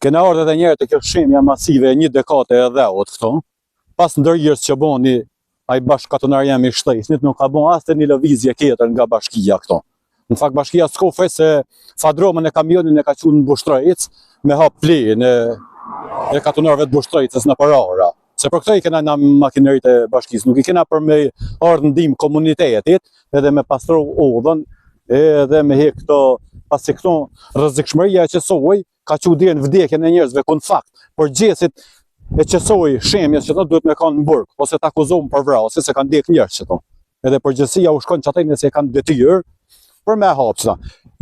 Kena ardhur edhe njerë të kjo shemja masive e 1 dekade e dheut këto, pas ndërhyrjes që boni ai bashkëkatonar jam I shtetit, nuk ka bon as një lëvizje tjetër nga bashkia këto. Në fakt bashkia s'kofe se fadromën e kamionin e ka qenë në Bushtrojec me hap plejen e katonarëve të Bushtrojecës në parara. Se për këto I kena na makineritë e bashkisë, nuk I kena për me ardhë ndim komunitetit edhe me pastru udhën, edhe me hek këto, pasi këto rrezikshmëria e qesoj ka qenë deri në vdekjen e njerëzve, ku në fakt përgjegjësit e qesoj shemjes që duhet me kanë në burg, ose të akuzohen për vrasje se kanë ndjek njerëz që to. Edhe përgjithësia u shkon çatë nëse kanë detyrë për me hapsa.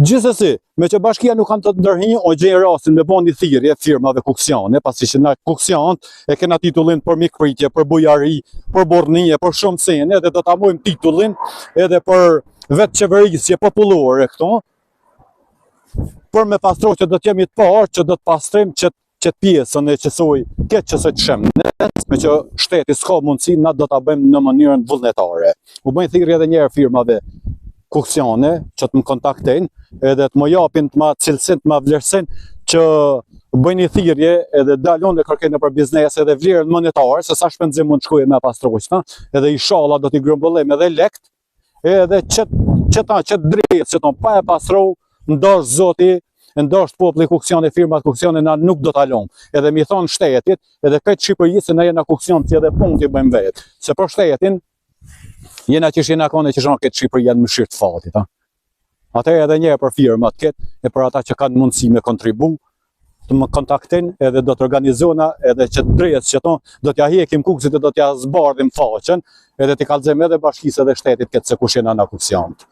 Gjithsesi, me që bashkia nuk kanë të ndërhinj, o gjej rastin me bën thirrje firmave kuksiane, pasi që na kuksiant e kena titullin për mikpritje, për bujari, për bornie, për shumë sene, edhe do ta mojmë titullin edhe për vetë qeverisje popullore këto, për me pastro që do të jemi të parë, që do të pastrim që pjesën e qesoj, këtë qesoj të shemnes, me që shteti s'ka mundësi, na do ta bëjmë në mënyrën vullnetare. U bëjnë thirrje edhe njerë firmave kuksiane që të më kontaktojnë, edhe të më japin të ma cilësin, të ma vlerësin, që bëjnë thirrje edhe dalon dhe kërkejnë për biznes edhe vlerën monetare, se sa shpenzim mund shkuje me pastrojqna, edhe inshallah do t'i grumbullem edhe lekt, edhe që drejt, që ton pa e pastro, ndosh zoti, ndosh populli kuksione, firmat kuksione na nuk do ta lëm. Edhe mi thon shtetit, edhe këtë Shqipërisë se na jena kuksion ti edhe punë ti bëjmë vetë. Se për shtetin jena që jena kanë që shon këtë Shqipëri janë mëshirë të fatit, ha. Atëherë edhe një për firmat këtë e për ata që kanë mundësi me kontribu, të më kontaktin edhe do të organizona edhe që drejt që ton do t'ja hekim kuksit e do t'ja zbardhim faqen edhe t'i kallëzojmë edhe bashkisë edhe shtetit këtë se kush jena na kuksionët.